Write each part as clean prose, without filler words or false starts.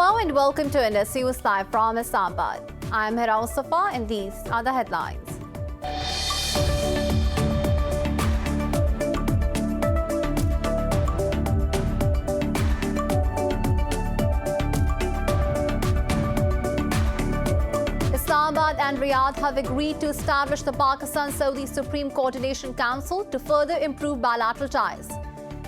Hello and welcome to Indus News Live from Islamabad. I'm Hira Mustafa and these are the headlines. Islamabad and Riyadh have agreed to establish the Pakistan-Saudi Supreme Coordination Council to further improve bilateral ties.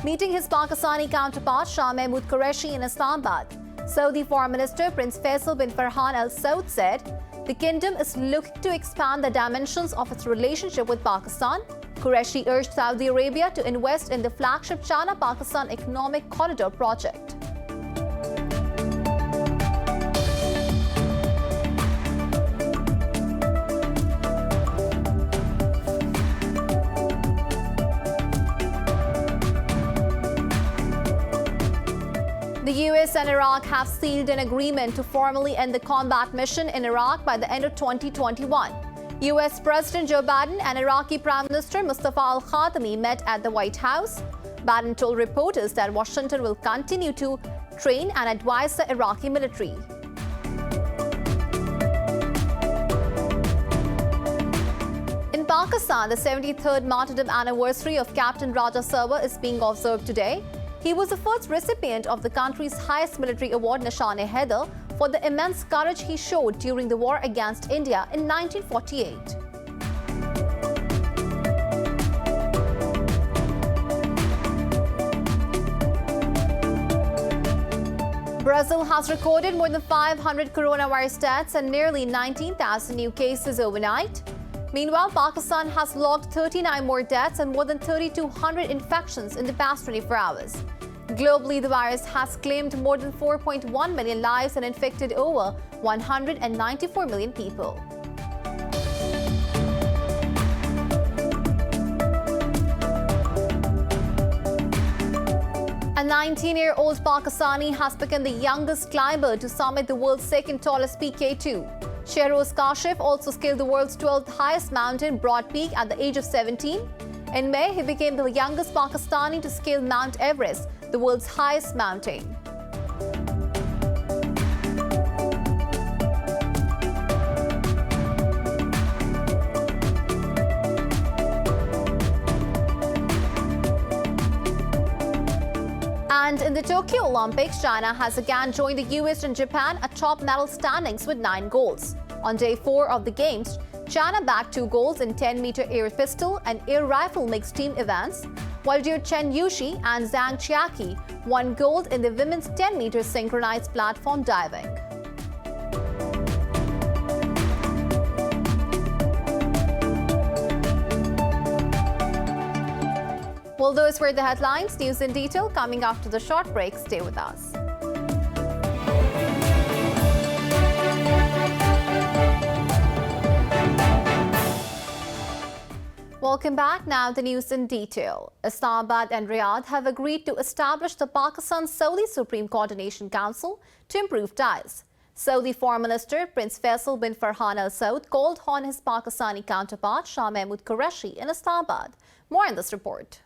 Meeting his Pakistani counterpart Shah Mahmood Qureshi in Islamabad, Saudi Foreign Minister Prince Faisal bin Farhan Al Saud said the kingdom is looking to expand the dimensions of its relationship with Pakistan. Qureshi urged Saudi Arabia to invest in the flagship China-Pakistan Economic Corridor project. The US and Iraq have sealed an agreement to formally end the combat mission in Iraq by the end of 2021. US President Joe Biden and Iraqi Prime Minister Mustafa al-Khatami met at the White House. Biden told reporters that Washington will continue to train and advise the Iraqi military. In Pakistan, the 73rd martyrdom anniversary of Captain Raja Sarwar is being observed today. He was the first recipient of the country's highest military award, Nishan-e-Haider, for the immense courage he showed during the war against India in 1948. Brazil has recorded more than 500 coronavirus deaths and nearly 19,000 new cases overnight. Meanwhile, Pakistan has logged 39 more deaths and more than 3,200 infections in the past 24 hours. Globally, the virus has claimed more than 4.1 million lives and infected over 194 million people. A 19-year-old Pakistani has become the youngest climber to summit the world's second tallest peak, K2. Shehroz Kashif also scaled the world's 12th highest mountain, Broad Peak, at the age of 17. In May, he became the youngest Pakistani to scale Mount Everest, the world's highest mountain. And in the Tokyo Olympics, China has again joined the US and Japan atop medal standings with 9 golds. On day 4 of the Games, China bagged 2 golds in 10-meter air pistol and air rifle mixed team events, while dear Chen Yushi and Zhang Chiaki won gold in the women's 10-meter synchronized platform diving. Well, those were the headlines. News in detail coming after the short break. Stay with us. Welcome back. Now the news in detail. Islamabad and Riyadh have agreed to establish the Pakistan-Saudi Supreme Coordination Council to improve ties. Saudi Foreign Minister Prince Faisal bin Farhan Al Saud called on his Pakistani counterpart Shah Mahmood Qureshi in Islamabad. More in this report.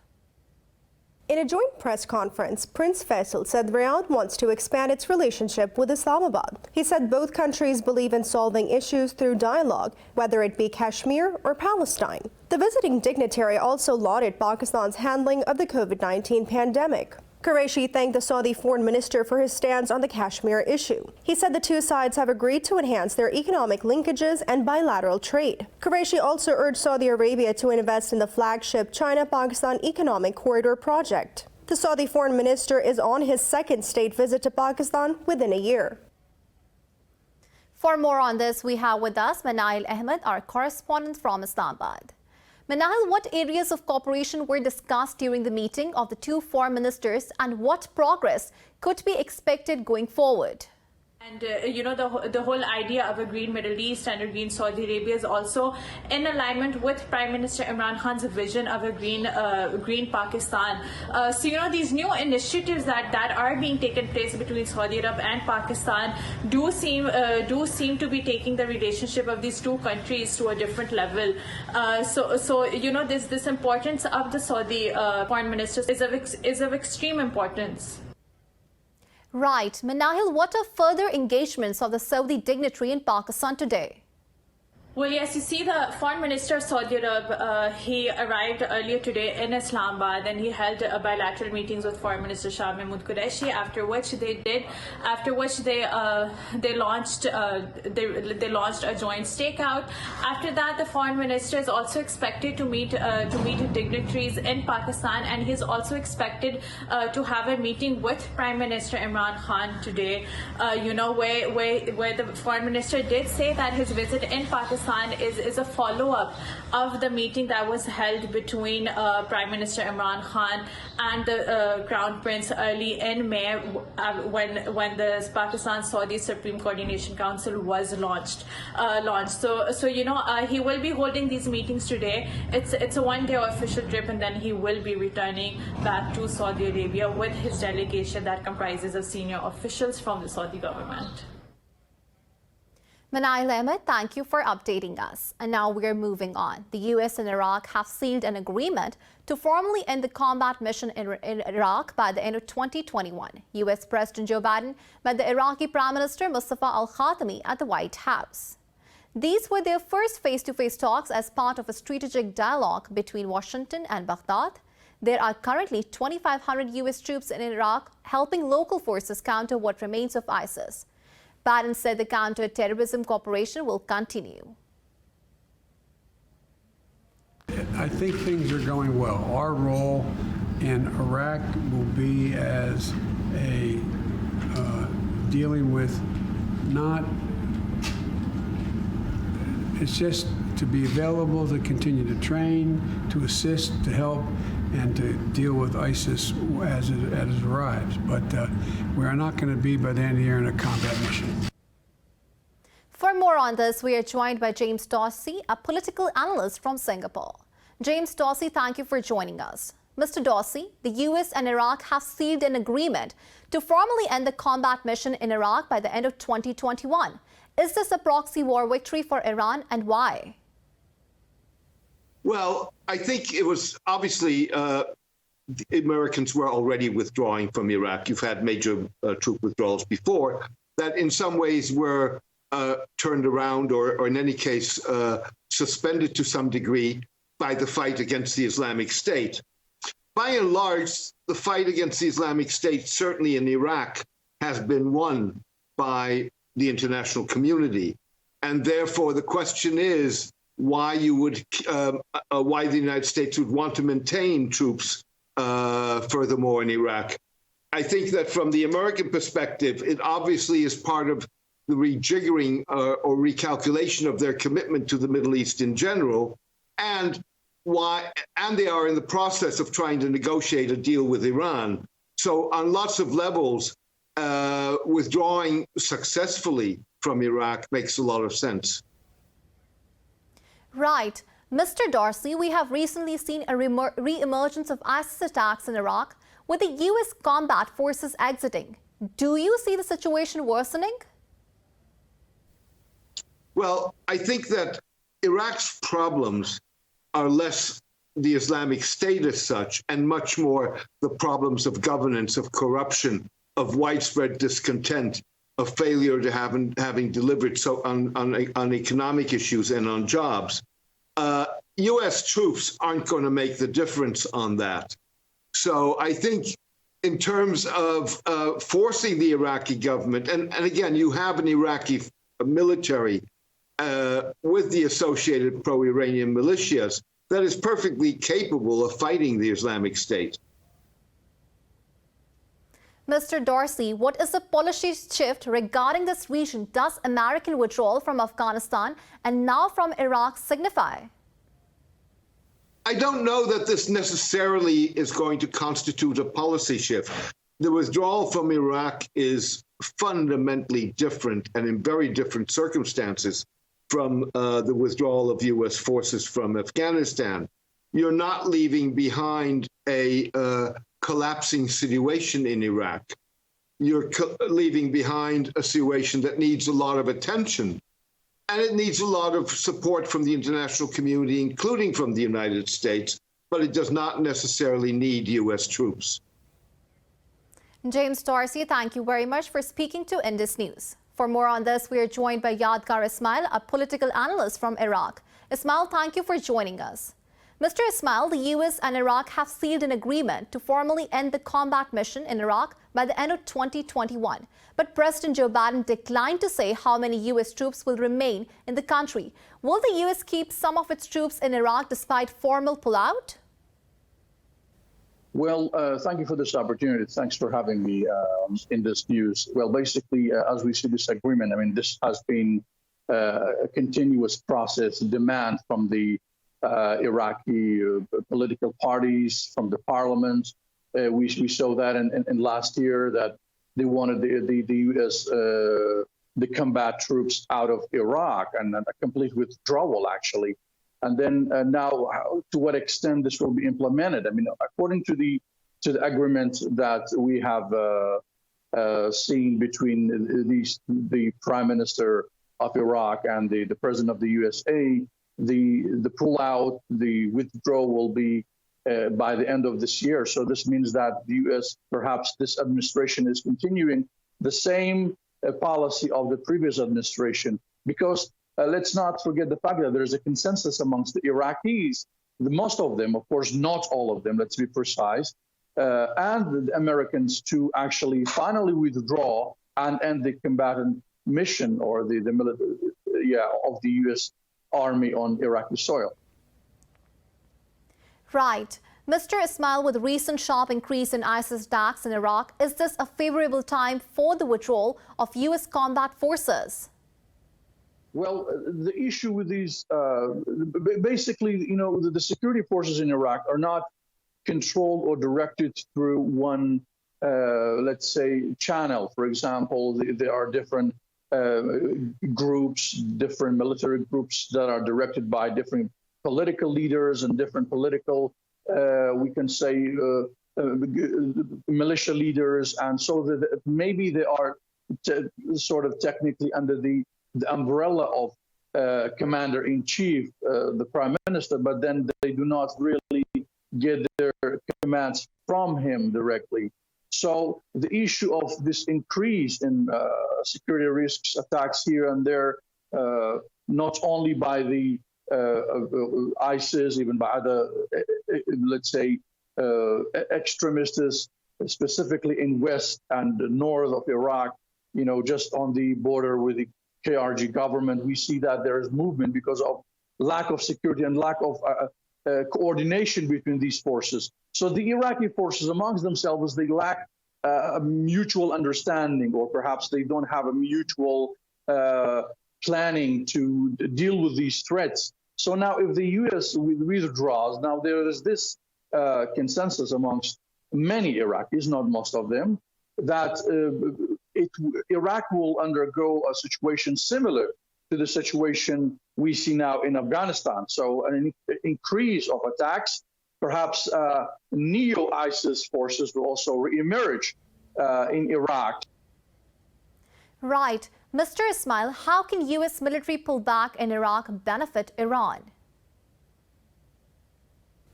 In a joint press conference, Prince Faisal said Riyadh wants to expand its relationship with Islamabad. He said both countries believe in solving issues through dialogue, whether it be Kashmir or Palestine. The visiting dignitary also lauded Pakistan's handling of the COVID-19 pandemic. Qureshi thanked the Saudi foreign minister for his stance on the Kashmir issue. He said the two sides have agreed to enhance their economic linkages and bilateral trade. Qureshi also urged Saudi Arabia to invest in the flagship China-Pakistan Economic Corridor project. The Saudi foreign minister is on his second state visit to Pakistan within a year. For more on this, we have with us Manail Ahmed, our correspondent from Islamabad. Manail, what areas of cooperation were discussed during the meeting of the two foreign ministers and what progress could be expected going forward? And the whole idea of a green Middle East and a green Saudi Arabia is also in alignment with Prime Minister Imran Khan's vision of a green Pakistan. These new initiatives that are being taken place between Saudi Arabia and Pakistan do seem to be taking the relationship of these two countries to a different level. This importance of the Saudi foreign ministers is of extreme importance. Right. Manahil, what are further engagements of the Saudi dignitary in Pakistan today? Well, yes, you see, the Foreign Minister of Saudi Arabia, he arrived earlier today in Islamabad, and he held bilateral meetings with Foreign Minister Shah Mahmood Qureshi. After which they launched a joint stakeout. After that, the Foreign Minister is also expected to meet dignitaries in Pakistan, and he is also expected to have a meeting with Prime Minister Imran Khan today. Where the Foreign Minister did say that his visit in Pakistan is a follow-up of the meeting that was held between Prime Minister Imran Khan and the Crown Prince early in May when the Pakistan-Saudi Supreme Coordination Council was launched. He will be holding these meetings today. It's a one-day official trip, and then he will be returning back to Saudi Arabia with his delegation that comprises of senior officials from the Saudi government. Manahil Ahmed, thank you for updating us. And now we're moving on. The U.S. and Iraq have sealed an agreement to formally end the combat mission in Iraq by the end of 2021. U.S. President Joe Biden met the Iraqi Prime Minister Mustafa al-Khatami at the White House. These were their first face-to-face talks as part of a strategic dialogue between Washington and Baghdad. There are currently 2,500 U.S. troops in Iraq helping local forces counter what remains of ISIS. Biden said the counter-terrorism cooperation will continue. I think things are going well. Our role in Iraq will be as a dealing with it's just to be available, to continue to train, to assist, to help, and to deal with ISIS as it arrives. But we are not going to be by the end of the year in a combat mission. For more on this, we are joined by James Dorsey, a political analyst from Singapore. James Dorsey, thank you for joining us. Mr. Dorsey, the U.S. and Iraq have sealed an agreement to formally end the combat mission in Iraq by the end of 2021. Is this a proxy war victory for Iran, and why? Well, I think it was obviously the Americans were already withdrawing from Iraq. You've had major troop withdrawals before that in some ways were turned around or in any case suspended to some degree by the fight against the Islamic State. By and large, the fight against the Islamic State, certainly in Iraq, has been won by the international community. And therefore, the question is why the United States would want to maintain troops furthermore in Iraq. I think that from the American perspective, it obviously is part of the rejiggering or recalculation of their commitment to the Middle East in general, and they are in the process of trying to negotiate a deal with Iran. So on lots of levels, withdrawing successfully from Iraq makes a lot of sense. Right. Mr. Dorsey, we have recently seen a re-emergence of ISIS attacks in Iraq with the U.S. combat forces exiting. Do you see the situation worsening? Well, I think that Iraq's problems are less the Islamic State as such, and much more the problems of governance, of corruption, of widespread discontent, of failure to having delivered so on economic issues and on jobs. U.S. troops aren't going to make the difference on that. So I think in terms of forcing the Iraqi government, and again, you have an Iraqi military with the associated pro-Iranian militias that is perfectly capable of fighting the Islamic State. Mr. Dorsey, what is the policy shift regarding this region does American withdrawal from Afghanistan and now from Iraq signify? I don't know that this necessarily is going to constitute a policy shift. The withdrawal from Iraq is fundamentally different and in very different circumstances from the withdrawal of U.S. forces from Afghanistan. You're not leaving behind a collapsing situation in Iraq. You're leaving behind a situation that needs a lot of attention, and it needs a lot of support from the international community, including from the United States, but it does not necessarily need U.S. troops. James Darcy, thank you very much for speaking to Indus News. For more on this, we are joined by Yadgar Ismail, a political analyst from Iraq. Ismail, thank you for joining us. Mr. Ismail, the US and Iraq have sealed an agreement to formally end the combat mission in Iraq by the end of 2021. But President Joe Biden declined to say how many US troops will remain in the country. Will the US keep some of its troops in Iraq despite formal pullout? Well, thank you for this opportunity. Thanks for having me in this news. Well, basically, as we see this agreement, I mean, this has been a continuous process, demand from the Iraqi political parties, from the parliament. We saw that in last year that they wanted the U.S. The combat troops out of Iraq and a complete withdrawal, actually. And then now, to what extent this will be implemented? I mean, according to the agreement that we have seen between the Prime Minister of Iraq and the President of the USA, the pullout, the withdrawal will be by the end of this year. So this means that the U.S., perhaps this administration is continuing the same policy of the previous administration, because let's not forget the fact that there is a consensus amongst the Iraqis, most of them, of course, not all of them, let's be precise, and the Americans to actually finally withdraw and end the combatant mission or the military, of the U.S. Army on Iraqi soil. Right. Mr. Ismail, with the recent sharp increase in ISIS attacks in Iraq, is this a favorable time for the withdrawal of U.S. combat forces? Well, the issue with these, basically, you know, the security forces in Iraq are not controlled or directed through one, let's say, channel. For example, there are different groups, different military groups that are directed by different political leaders and different political, we can say, militia leaders. And so that maybe they are sort of technically under the umbrella of Commander-in-Chief, the Prime Minister, but then they do not really get their commands from him directly. So the issue of this increase in security risks, attacks here and there, not only by the ISIS, even by other, let's say, extremists, specifically in west and north of Iraq, you know, just on the border with the KRG government, we see that there is movement because of lack of security and lack of coordination between these forces. So the Iraqi forces amongst themselves, they lack a mutual understanding, or perhaps they don't have a mutual planning to deal with these threats. So now if the U.S. withdraws, now there is this consensus amongst many Iraqis, not most of them, that Iraq will undergo a situation similar to the situation we see now in Afghanistan. So an increase of attacks, perhaps neo-ISIS forces will also re-emerge in Iraq. Right. Mr. Ismail, how can U.S. military pullback in Iraq benefit Iran?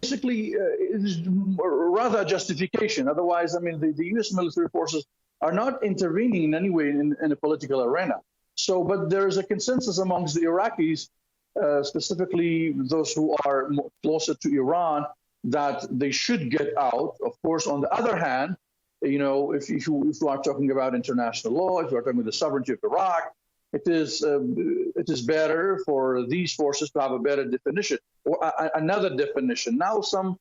Basically, it is rather a justification. Otherwise, I mean, the U.S. military forces are not intervening in any way in a political arena. So, but there is a consensus amongst the Iraqis, specifically those who are closer to Iran, that they should get out. Of course, on the other hand, you know, if you are talking about international law, if you are talking about the sovereignty of Iraq, it is better for these forces to have a better definition or another definition. Now, some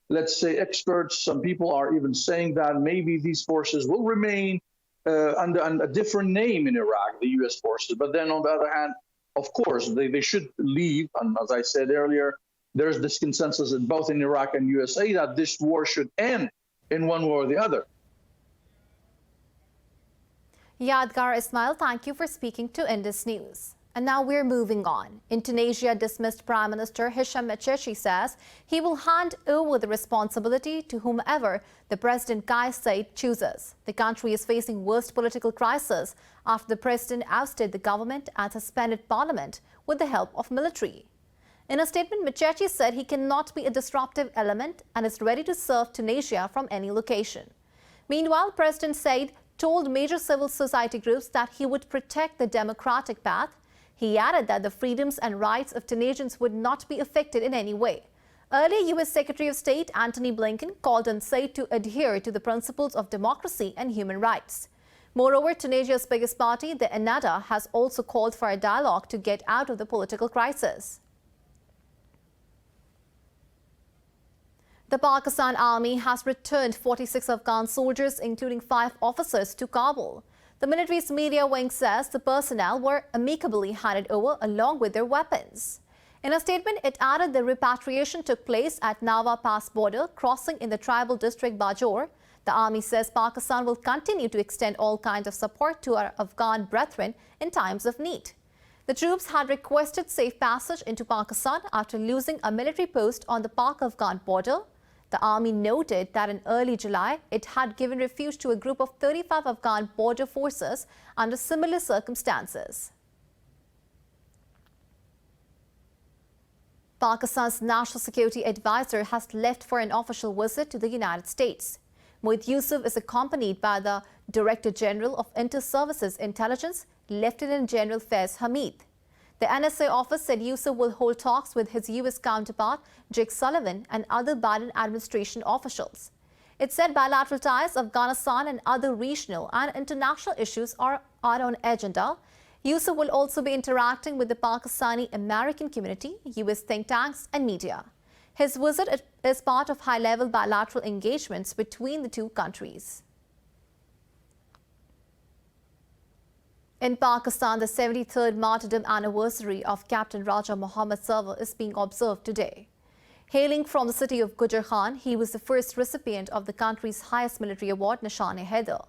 let's say experts, some people are even saying that maybe these forces will remain under a different name in Iraq, the U.S. forces. But then on the other hand, of course, they should leave. And as I said earlier, there's this consensus in both in Iraq and USA that this war should end in one way or the other. Yadgar Ismail, thank you for speaking to Indus News. And now we're moving on. In Tunisia, dismissed Prime Minister Hisham Mechechi says he will hand over the responsibility to whomever the President Kais Saied chooses. The country is facing worst political crisis after the president ousted the government and suspended parliament with the help of military. In a statement, Mechechi said he cannot be a disruptive element and is ready to serve Tunisia from any location. Meanwhile, President Said told major civil society groups that he would protect the democratic path. He added that the freedoms and rights of Tunisians would not be affected in any way. Earlier, U.S. Secretary of State Antony Blinken called on Said to adhere to the principles of democracy and human rights. Moreover, Tunisia's biggest party, the Ennahda, has also called for a dialogue to get out of the political crisis. The Pakistan Army has returned 46 Afghan soldiers, including 5 officers, to Kabul. The military's media wing says the personnel were amicably handed over along with their weapons. In a statement, it added the repatriation took place at Nawa Pass border, crossing in the tribal district Bajor. The army says Pakistan will continue to extend all kinds of support to our Afghan brethren in times of need. The troops had requested safe passage into Pakistan after losing a military post on the Pak-Afghan border. The army noted that in early July, it had given refuge to a group of 35 Afghan border forces under similar circumstances. Pakistan's National Security Advisor has left for an official visit to the United States. Mohit Yusuf is accompanied by the Director General of Inter-Services Intelligence, Lieutenant General Faiz Hamid. The NSA office said Yusuf will hold talks with his U.S. counterpart, Jake Sullivan, and other Biden administration officials. It said bilateral ties, Afghanistan, and other regional and international issues are on agenda. Yusuf will also be interacting with the Pakistani American community, U.S. think tanks, and media. His visit is part of high-level bilateral engagements between the two countries. In Pakistan, the 73rd martyrdom anniversary of Captain Raja Muhammad Sarwar is being observed today. Hailing from the city of Gujarkhan, he was the first recipient of the country's highest military award, Nishan-e-Haider.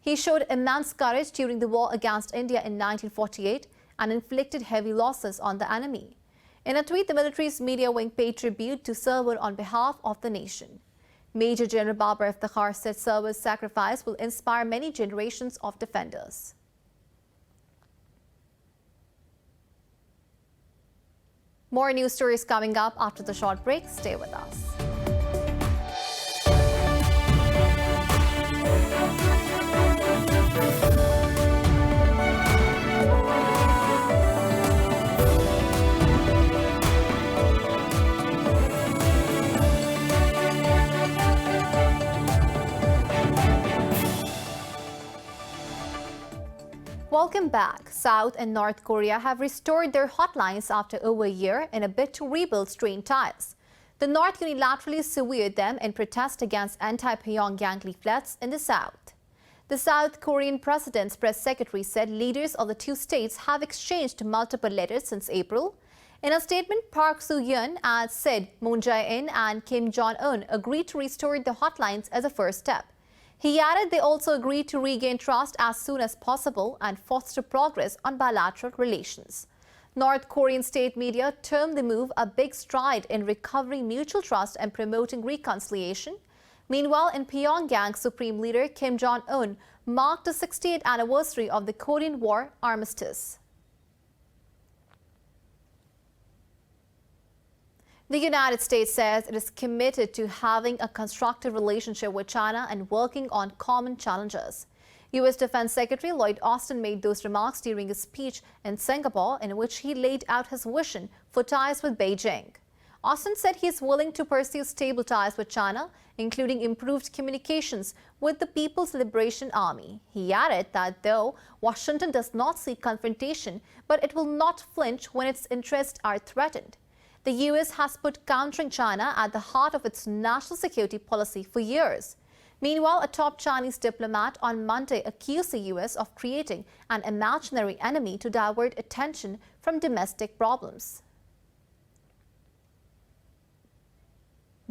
He showed immense courage during the war against India in 1948 and inflicted heavy losses on the enemy. In a tweet, the military's media wing paid tribute to Sarwar on behalf of the nation. Major General Babar Iftikhar said Sarwar's sacrifice will inspire many generations of defenders. More news stories coming up after the short break. Stay with us. Welcome back. South and North Korea have restored their hotlines after over a year in a bid to rebuild strained ties. The North unilaterally severed them in protest against anti-Pyongyang leaflets in the South. The South Korean president's press secretary said leaders of the two states have exchanged multiple letters since April. In a statement, Park Soo-hyun said Moon Jae-in and Kim Jong-un agreed to restore the hotlines as a first step. He added they also agreed to regain trust as soon as possible and foster progress on bilateral relations. North Korean state media termed the move a big stride in recovering mutual trust and promoting reconciliation. Meanwhile, in Pyongyang, Supreme Leader Kim Jong-un marked the 68th anniversary of the Korean War armistice. The United States says it is committed to having a constructive relationship with China and working on common challenges. U.S. Defense Secretary Lloyd Austin made those remarks during a speech in Singapore in which he laid out his vision for ties with Beijing. Austin said he is willing to pursue stable ties with China, including improved communications with the People's Liberation Army. He added that though Washington does not seek confrontation, but it will not flinch when its interests are threatened. The U.S. has put countering China at the heart of its national security policy for years. Meanwhile, a top Chinese diplomat on Monday accused the U.S. of creating an imaginary enemy to divert attention from domestic problems.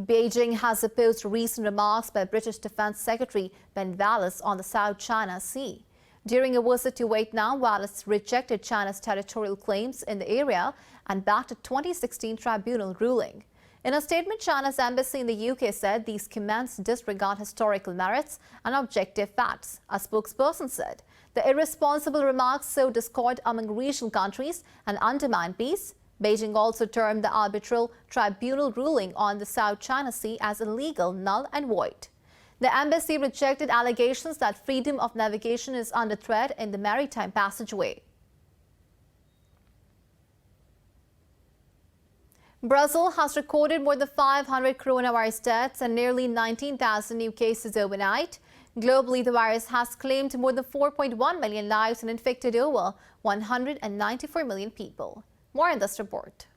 Beijing has opposed recent remarks by British Defense Secretary Ben Wallace on the South China Sea. During a visit to Vietnam, Wallace rejected China's territorial claims in the area and backed a 2016 tribunal ruling. In a statement, China's embassy in the UK said these comments disregard historical merits and objective facts. A spokesperson said the irresponsible remarks sow discord among regional countries and undermine peace. Beijing also termed the arbitral tribunal ruling on the South China Sea as illegal, null and void. The embassy rejected allegations that freedom of navigation is under threat in the maritime passageway. Brazil has recorded more than 500 coronavirus deaths and nearly 19,000 new cases overnight. Globally, the virus has claimed more than 4.1 million lives and infected over 194 million people. More in this report.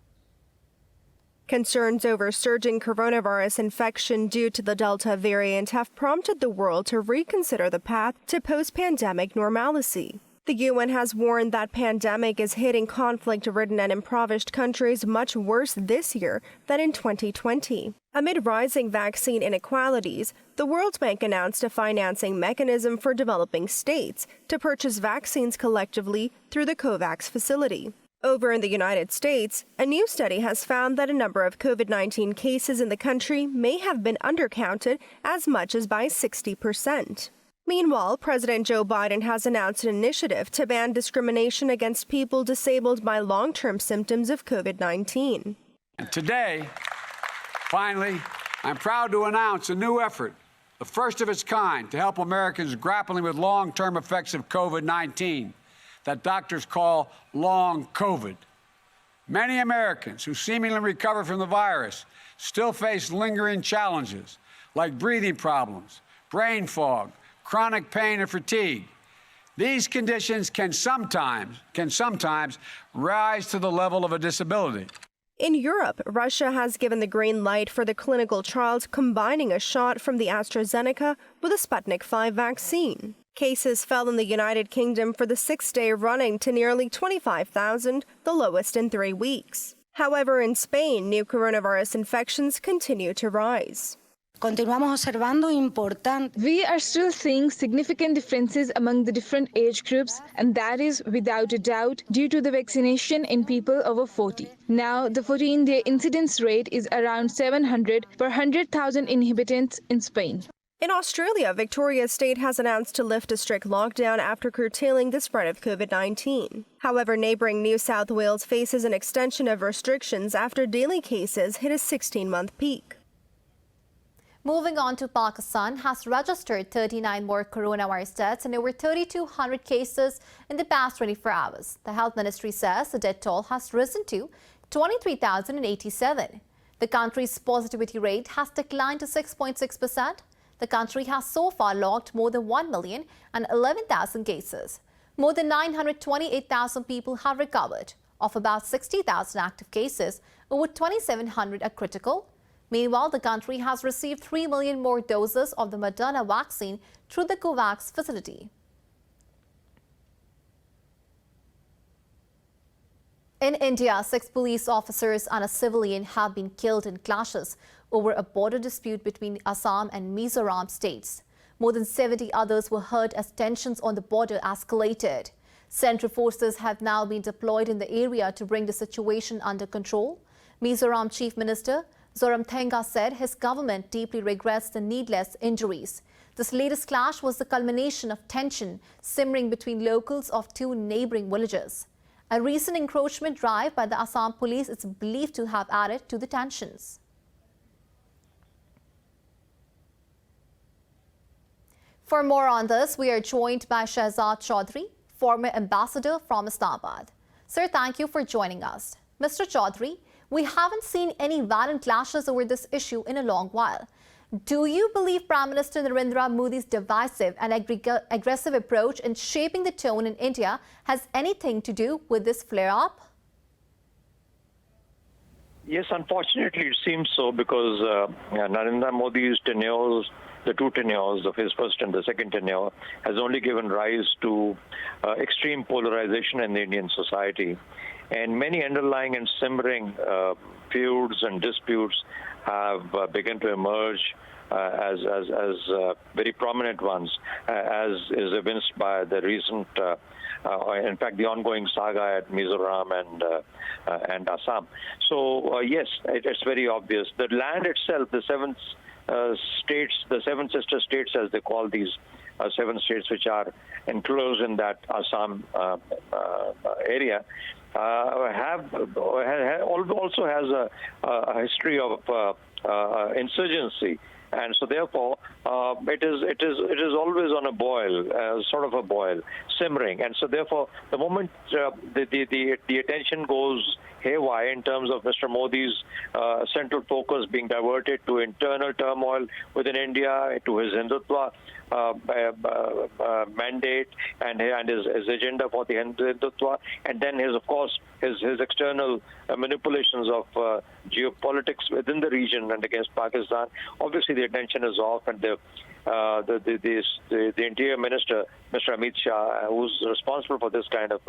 Concerns over surging coronavirus infection due to the Delta variant have prompted the world to reconsider the path to post-pandemic normalcy. The UN has warned that pandemic is hitting conflict-ridden and impoverished countries much worse this year than in 2020. Amid rising vaccine inequalities, the World Bank announced a financing mechanism for developing states to purchase vaccines collectively through the COVAX facility. Over in the United States, a new study has found that a number of COVID-19 cases in the country may have been undercounted as much as by 60%. Meanwhile, President Joe Biden has announced an initiative to ban discrimination against people disabled by long-term symptoms of COVID-19. And today, finally, I'm proud to announce a new effort, the first of its kind, to help Americans grappling with long-term effects of COVID-19 that doctors call long COVID. Many Americans who seemingly recover from the virus still face lingering challenges like breathing problems, brain fog, chronic pain, and fatigue. These conditions can sometimes rise to the level of a disability. In Europe, Russia has given the green light for the clinical trials combining a shot from the AstraZeneca with a Sputnik V vaccine. Cases fell in the United Kingdom for the sixth day running to nearly 25,000, the lowest in 3 weeks. However, in Spain, new coronavirus infections continue to rise. We are still seeing significant differences among the different age groups, and that is without a doubt due to the vaccination in people over 40. Now, the 14-day incidence rate is around 700 per 100,000 inhabitants in Spain. In Australia, Victoria State has announced to lift a strict lockdown after curtailing the spread of COVID-19. However, neighboring New South Wales faces an extension of restrictions after daily cases hit a 16-month peak. Moving on to Pakistan, has registered 39 more coronavirus deaths and over 3,200 cases in the past 24 hours. The health ministry says the death toll has risen to 23,087. The country's positivity rate has declined to 6.6%. The country has so far logged more than 1,011,000 cases. More than 928,000 people have recovered. Of about 60,000 active cases, over 2,700 are critical. Meanwhile, the country has received 3 million more doses of the Moderna vaccine through the COVAX facility. In India, 6 police officers and a civilian have been killed in clashes over a border dispute between Assam and Mizoram states. More than 70 others were hurt as tensions on the border escalated. Central forces have now been deployed in the area to bring the situation under control. Mizoram Chief Minister Zoramthanga said his government deeply regrets the needless injuries. This latest clash was the culmination of tension simmering between locals of 2 neighboring villages. A recent encroachment drive by the Assam police is believed to have added to the tensions. For more on this, we are joined by Shehzad Chaudhry, former ambassador from Islamabad. Sir, thank you for joining us. Mr. Chaudhry, we haven't seen any violent clashes over this issue in a long while. Do you believe Prime Minister Narendra Modi's divisive and aggressive approach in shaping the tone in India has anything to do with this flare-up? Yes, unfortunately it seems so, because Narendra Modi's tenures, the 2 tenures of his first and the second tenure, has only given rise to extreme polarization in the Indian society. And many underlying and simmering feuds and disputes have begun to emerge as very prominent ones, as is evinced by the recent, in fact, the ongoing saga at Mizoram and Assam. So yes, it's very obvious. The land itself, the 7 states, the 7 sister states, as they call these 7 states which are enclosed in that Assam area, also has a history of insurgency And so therefore, it is always on a boil, sort of a boil, simmering. And so therefore, the moment the attention goes haywire in terms of Mr. Modi's central focus being diverted to internal turmoil within India, to his Hindutva mandate and his agenda for the Hindutva, and then his external manipulations of geopolitics within the region and against Pakistan. Obviously, the attention is off, and the Interior Minister, Mr. Amit Shah, who's responsible for this kind of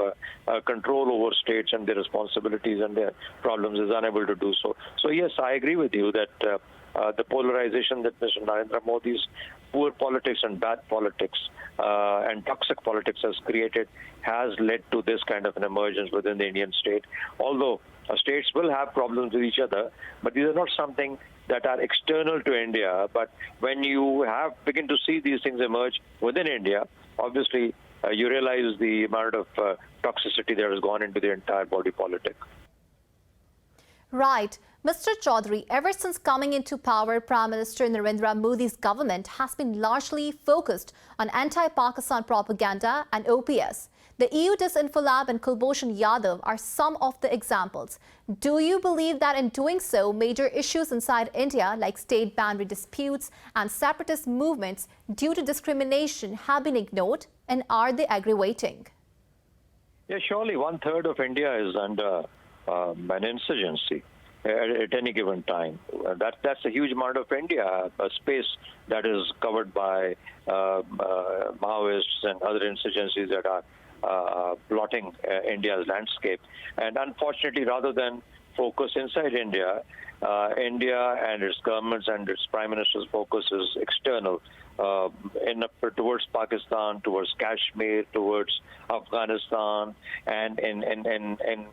control over states and their responsibilities and their problems, is unable to do so. So yes, I agree with you that the polarization that Mr. Narendra Modi's poor politics and bad politics and toxic politics has created has led to this kind of an emergence within the Indian state. Although states will have problems with each other, but these are not something that are external to India. But when you begin to see these things emerge within India, obviously you realize the amount of toxicity that has gone into the entire body politic. Right. Mr. Chaudhary, ever since coming into power, Prime Minister Narendra Modi's government has been largely focused on anti-Pakistan propaganda and OPS. The EU Disinfo Lab and Kulbhushan Yadav are some of the examples. Do you believe that in doing so, major issues inside India like state boundary disputes and separatist movements due to discrimination have been ignored, and are they aggravating? Yeah, surely 1/3 of India is under an insurgency at any given time. That's a huge amount of India, a space that is covered by Maoists and other insurgencies that are blotting India's landscape. And unfortunately, rather than focus inside India, India and its governments and its prime minister's focus is external, towards Pakistan, towards Kashmir, towards Afghanistan, and in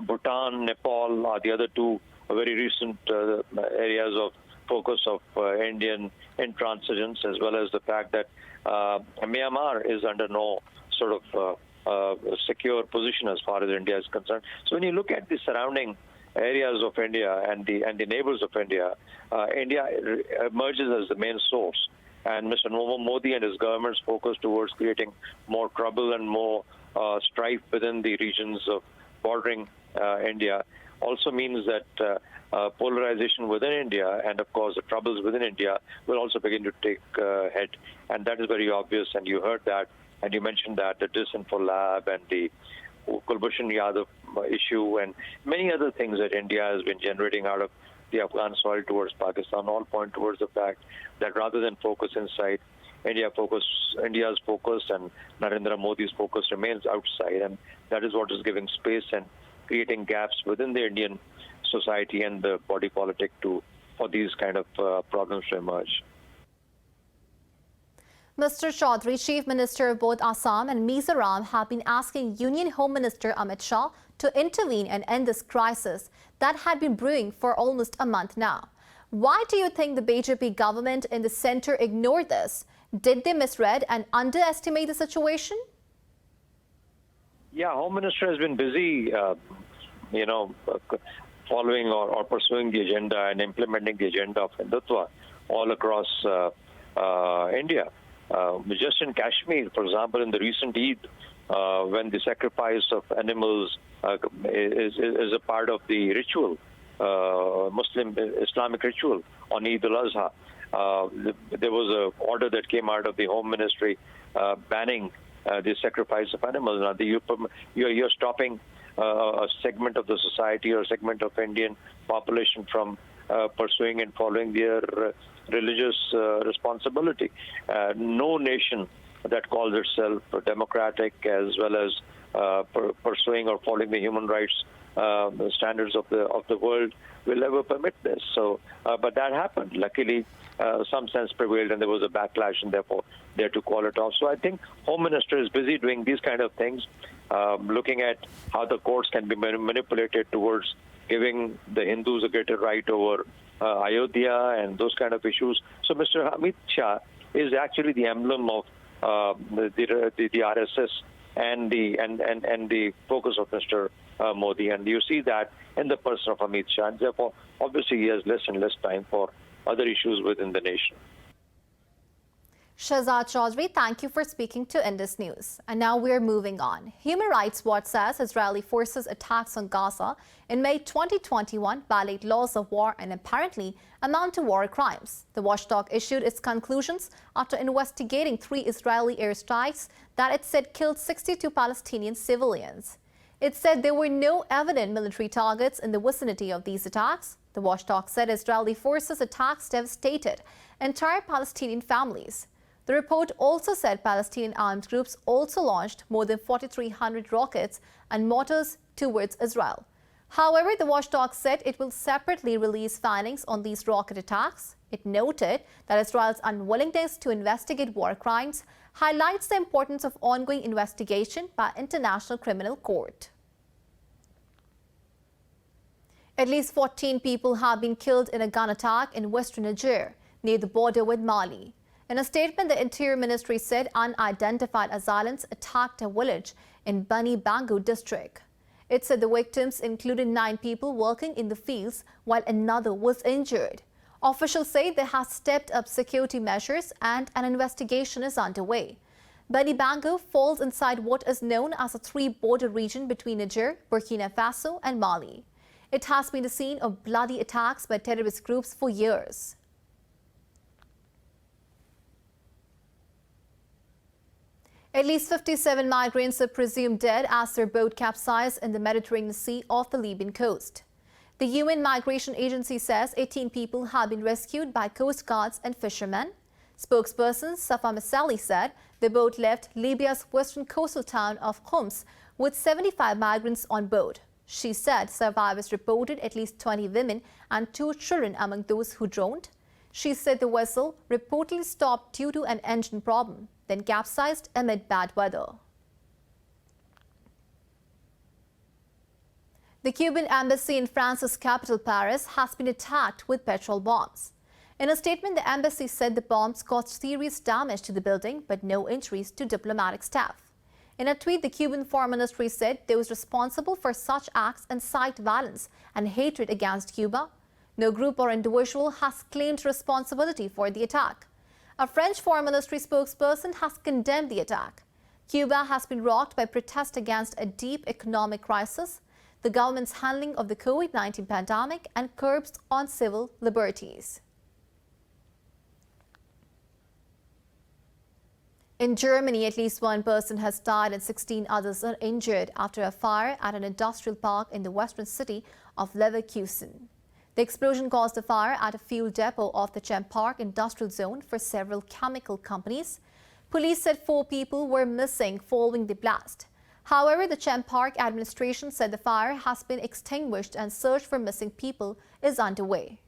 Bhutan, Nepal are the other two very recent areas of focus of Indian intransigence, as well as the fact that Myanmar is under no sort of secure position as far as India is concerned. So when you look at the surrounding areas of India and the neighbors of India, India emerges as the main source. And Mr. Modi and his government's focus towards creating more trouble and more strife within the regions of bordering India also means that polarization within India and, of course, the troubles within India will also begin to take head. And that is very obvious, and you heard that, and you mentioned that, the Disinfo Lab and the Kulbhushan Yadav issue and many other things that India has been generating out of the Afghan soil towards Pakistan all point towards the fact that rather than focus inside, India's focus and Narendra Modi's focus remains outside, and that is what is giving space and creating gaps within the Indian society and the body politic for these kind of problems to emerge. Mr. Chaudhary, Chief Minister of both Assam and Mizoram, have been asking Union Home Minister Amit Shah to intervene and end this crisis that had been brewing for almost a month now. Why do you think the BJP government in the centre ignored this? Did they misread and underestimate the situation? Yeah, Home Minister has been busy, following or pursuing the agenda and implementing the agenda of Hindutva all across India. Just in Kashmir, for example, in the recent Eid, when the sacrifice of animals is a part of the ritual, Muslim Islamic ritual on Eid al-Azha, there was an order that came out of the Home Ministry banning the sacrifice of animals. Now, you're stopping a segment of the society or a segment of Indian population from pursuing and following their religious responsibility. No nation that calls itself democratic as well as pursuing or following the human rights standards of the world will ever permit this. So, but that happened. Luckily, some sense prevailed, and there was a backlash, and therefore they had to call it off. So I think Home Minister is busy doing these kind of things, looking at how the courts can be manipulated towards giving the Hindus a greater right over Ayodhya and those kind of issues. So Mr. Amit Shah is actually the emblem of the RSS and the focus of Mr. Modi, and you see that in the person of Amit Shah. And therefore, obviously, he has less and less time for other issues within the nation. Shahzad Chaudhry, thank you for speaking to Indus News. And now we're moving on. Human Rights Watch says Israeli forces' attacks on Gaza in May 2021 violate laws of war and apparently amount to war crimes. The watchdog issued its conclusions after investigating 3 Israeli airstrikes that it said killed 62 Palestinian civilians. It said there were no evident military targets in the vicinity of these attacks. The watchdog said Israeli forces' attacks devastated entire Palestinian families. The report also said Palestinian armed groups also launched more than 4,300 rockets and mortars towards Israel. However, the watchdog said it will separately release findings on these rocket attacks. It noted that Israel's unwillingness to investigate war crimes highlights the importance of ongoing investigation by International Criminal Court. At least 14 people have been killed in a gun attack in western Niger, near the border with Mali. In a statement, the Interior Ministry said unidentified assailants attacked a village in Bani Bangu district. It said the victims included 9 people working in the fields, while another was injured. Officials say they have stepped up security measures and an investigation is underway. Bani Bangu falls inside what is known as a 3-border region between Niger, Burkina Faso and Mali. It has been the scene of bloody attacks by terrorist groups for years. At least 57 migrants are presumed dead as their boat capsized in the Mediterranean Sea off the Libyan coast. The UN Migration Agency says 18 people have been rescued by coast guards and fishermen. Spokesperson Safa Masali said the boat left Libya's western coastal town of Homs with 75 migrants on board. She said survivors reported at least 20 women and 2 children among those who drowned. She said the vessel reportedly stopped due to an engine problem, then capsized amid bad weather. The Cuban embassy in France's capital, Paris, has been attacked with petrol bombs. In a statement, the embassy said the bombs caused serious damage to the building, but no injuries to diplomatic staff. In a tweet, the Cuban Foreign Ministry said those responsible for such acts incite violence and hatred against Cuba. No group or individual has claimed responsibility for the attack. A French Foreign Ministry spokesperson has condemned the attack. Cuba has been rocked by protests against a deep economic crisis, the government's handling of the COVID-19 pandemic, and curbs on civil liberties. In Germany, at least 1 person has died and 16 others are injured after a fire at an industrial park in the western city of Leverkusen. The explosion caused a fire at a fuel depot off the Chem Park industrial zone for several chemical companies. Police said 4 people were missing following the blast. However, the Chem Park administration said the fire has been extinguished and search for missing people is underway.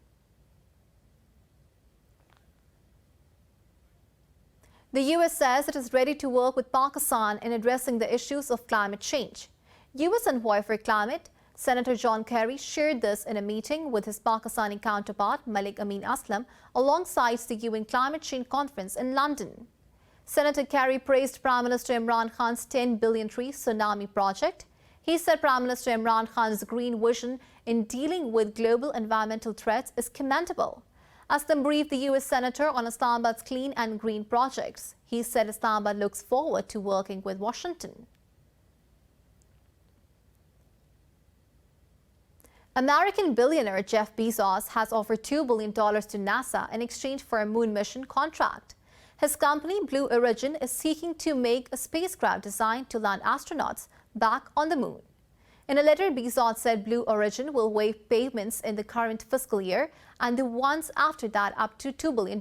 The U.S. says it is ready to work with Pakistan in addressing the issues of climate change. U.S. envoy for climate, Senator John Kerry, shared this in a meeting with his Pakistani counterpart Malik Amin Aslam alongside the UN Climate Change Conference in London. Senator Kerry praised Prime Minister Imran Khan's 10 billion tree tsunami project. He said Prime Minister Imran Khan's green vision in dealing with global environmental threats is commendable. Aslam briefed the U.S. Senator on Islamabad's clean and green projects. He said Islamabad looks forward to working with Washington. American billionaire Jeff Bezos has offered $2 billion to NASA in exchange for a moon mission contract. His company, Blue Origin, is seeking to make a spacecraft designed to land astronauts back on the moon. In a letter, Bezos said Blue Origin will waive payments in the current fiscal year and the ones after that up to $2 billion.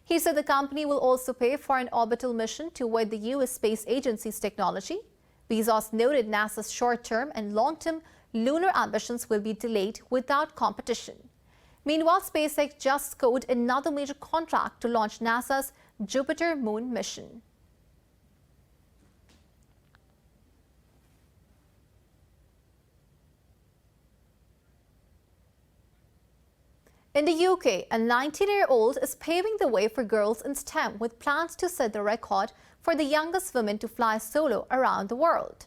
He said the company will also pay for an orbital mission toward the U.S. Space Agency's technology. Bezos noted NASA's short-term and long-term lunar ambitions will be delayed without competition. Meanwhile, SpaceX just scored another major contract to launch NASA's Jupiter moon mission. In the UK, a 19-year-old is paving the way for girls in STEM with plans to set the record for the youngest woman to fly solo around the world.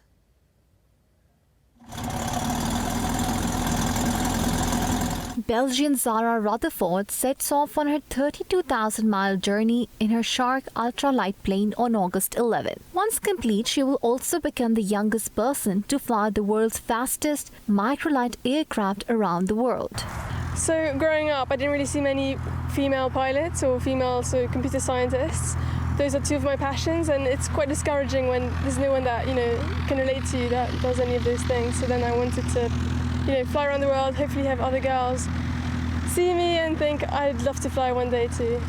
Belgian Zara Rutherford sets off on her 32,000-mile journey in her Shark ultralight plane on August 11. Once complete, she will also become the youngest person to fly the world's fastest microlight aircraft around the world. So growing up, I didn't really see many female pilots or female computer scientists. Those are two of my passions, and it's quite discouraging when there's no one that can relate to you that does any of those things. So then I wanted to fly around the world, hopefully have other girls see me and think I'd love to fly one day too.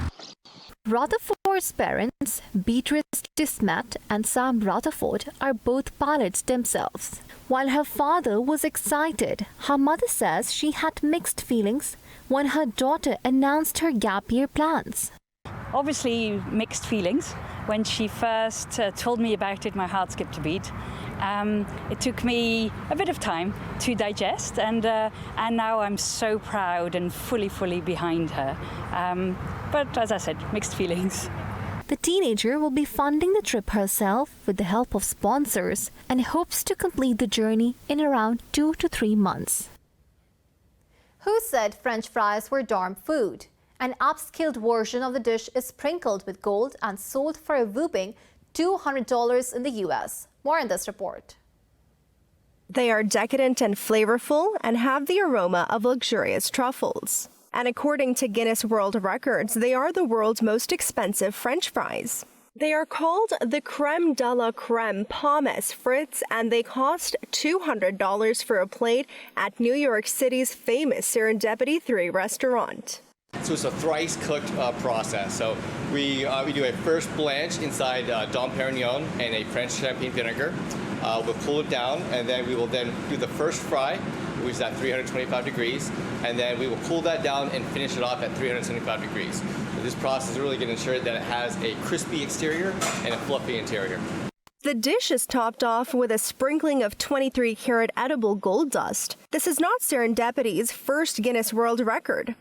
Rutherford's parents, Beatrice Desmet and Sam Rutherford, are both pilots themselves. While her father was excited, her mother says she had mixed feelings when her daughter announced her gap year plans. Obviously mixed feelings. When she first told me about it, my heart skipped a beat. It took me a bit of time to digest, and now I'm so proud and fully behind her. But as I said, mixed feelings. The teenager will be funding the trip herself with the help of sponsors and hopes to complete the journey in around 2 to 3 months. Who said French fries were dorm food? An upscaled version of the dish is sprinkled with gold and sold for a whopping $200 in the US. More in this report. They are decadent and flavorful and have the aroma of luxurious truffles. And according to Guinness World Records, they are the world's most expensive French fries. They are called the crème de la crème pommes frites, and they cost $200 for a plate at New York City's famous Serendipity 3 restaurant. So it's a thrice cooked process. So we do a first blanch inside Dom Perignon and a French champagne vinegar. We'll cool it down, and then we will then do the first fry, which is at 325 degrees, and then we will cool that down and finish it off at 375 degrees. So this process is really going to ensure that it has a crispy exterior and a fluffy interior. The dish is topped off with a sprinkling of 23-karat edible gold dust. This is not Serendipity's first Guinness World Record.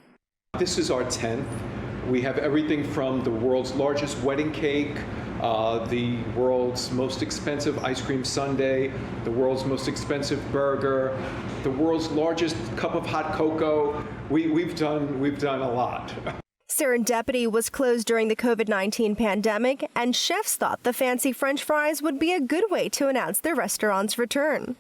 This is our 10th. We have everything from the world's largest wedding cake, the world's most expensive ice cream sundae, the world's most expensive burger, the world's largest cup of hot cocoa. We've done a lot. Serendipity was closed during the COVID-19 pandemic, and chefs thought the fancy French fries would be a good way to announce their restaurant's return.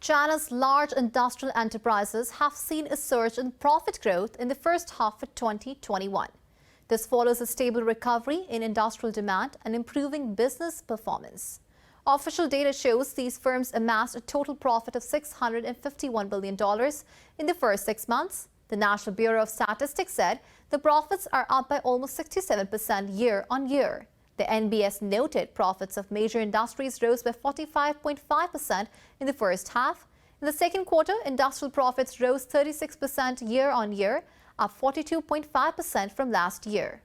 China's large industrial enterprises have seen a surge in profit growth in the first half of 2021. This follows a stable recovery in industrial demand and improving business performance. Official data shows these firms amassed a total profit of $651 billion in the first 6 months. The National Bureau of Statistics said the profits are up by almost 67% year-on-year. The NBS noted profits of major industries rose by 45.5% in the first half. In the second quarter, industrial profits rose 36% year-on-year, up 42.5% from last year.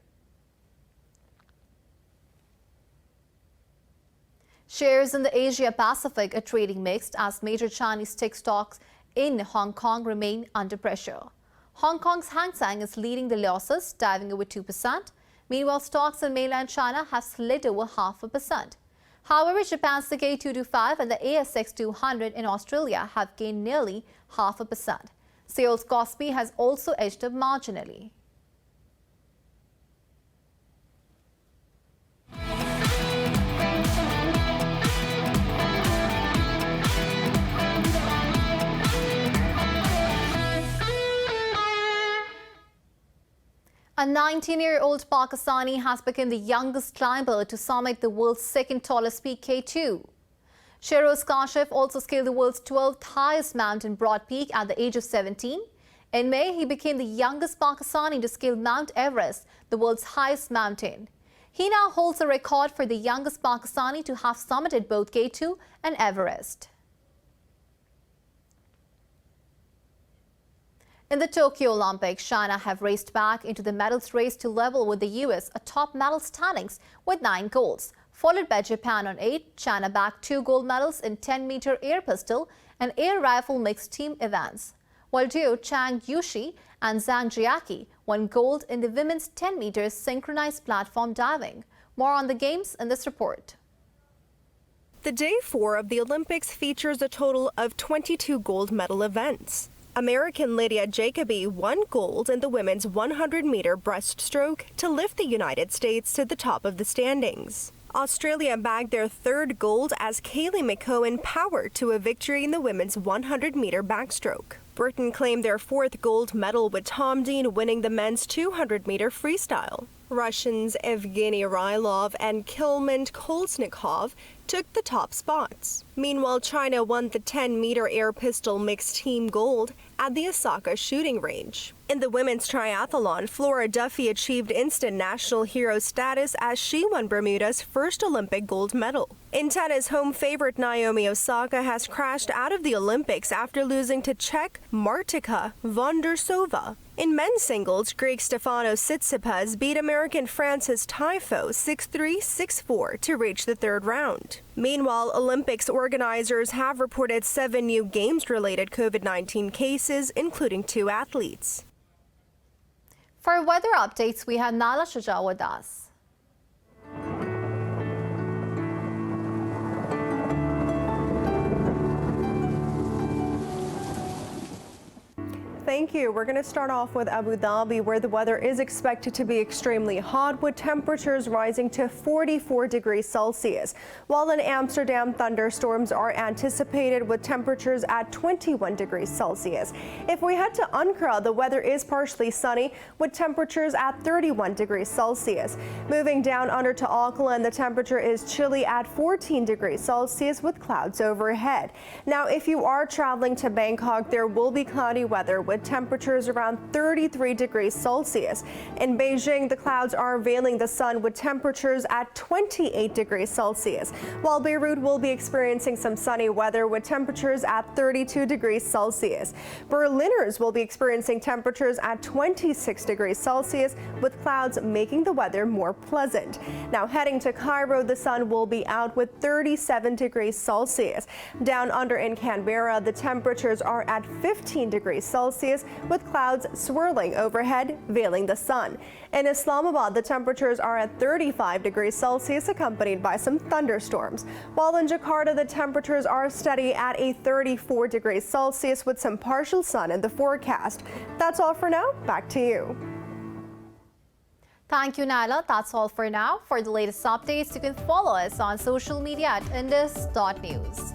Shares in the Asia Pacific are trading mixed as major Chinese tech stocks in Hong Kong remain under pressure. Hong Kong's Hang Seng is leading the losses, diving over 2%. Meanwhile, stocks in mainland China have slid over 0.5%. However, Japan's Nikkei 225 and the ASX 200 in Australia have gained nearly 0.5%. Seoul's Kospi has also edged up marginally. A 19-year-old Pakistani has become the youngest climber to summit the world's second tallest peak, K2. Sheroz Kashif also scaled the world's 12th highest mountain, Broad Peak, at the age of 17. In May, he became the youngest Pakistani to scale Mount Everest, the world's highest mountain. He now holds a record for the youngest Pakistani to have summited both K2 and Everest. In the Tokyo Olympics, China have raced back into the medals race to level with the US atop medal standings with 9 golds, followed by Japan on 8. China bagged 2 gold medals in 10-meter air pistol and air rifle mixed team events, while duo Chang Yushi and Zhang Jiaqi won won gold in the women's 10 meters synchronized platform diving. More on the games in this report. The day 4 of the Olympics features a total of 22 gold medal events. American Lydia Jacoby won gold in the women's 100-meter breaststroke to lift the United States to the top of the standings. Australia bagged their 3rd gold as Kaylee McCowan powered to a victory in the women's 100-meter backstroke. Britain claimed their 4th gold medal with Tom Dean winning the men's 200-meter freestyle. Russians Evgeny Rylov and Kilmant Kolesnikov took the top spots. Meanwhile, China won the 10-meter air pistol mixed team gold at the Osaka shooting range. In the women's triathlon, Flora Duffy achieved instant national hero status as she won Bermuda's first Olympic gold medal. In tennis, home favorite Naomi Osaka has crashed out of the Olympics after losing to Czech Martika Vondrousova. In men's singles, Greek Stefanos Tsitsipas beat American Francis Tiafoe 6-3, 6-4 to reach the 3rd round. Meanwhile, Olympics organizers have reported 7 new games-related COVID-19 cases, including 2 athletes. For weather updates, we have Nala Shuja with us. Thank you. We're going to start off with Abu Dhabi, where the weather is expected to be extremely hot, with temperatures rising to 44 degrees Celsius. While in Amsterdam, thunderstorms are anticipated with temperatures at 21 degrees Celsius. If we head to Ankara, the weather is partially sunny with temperatures at 31 degrees Celsius. Moving down under to Auckland, the temperature is chilly at 14 degrees Celsius with clouds overhead. Now, if you are traveling to Bangkok, there will be cloudy weather with temperatures around 33 degrees Celsius. In Beijing, the clouds are veiling the sun with temperatures at 28 degrees Celsius, while Beirut will be experiencing some sunny weather with temperatures at 32 degrees Celsius. Berliners will be experiencing temperatures at 26 degrees Celsius with clouds making the weather more pleasant. Now heading to Cairo, the sun will be out with 37 degrees Celsius. Down under in Canberra, the temperatures are at 15 degrees Celsius with clouds swirling overhead, veiling the sun. In Islamabad, the temperatures are at 35 degrees Celsius, accompanied by some thunderstorms. While in Jakarta, the temperatures are steady at a 34 degrees Celsius with some partial sun in the forecast. That's all for now. Back to you. Thank you, Naila. That's all for now. For the latest updates, you can follow us on social media at indus.news.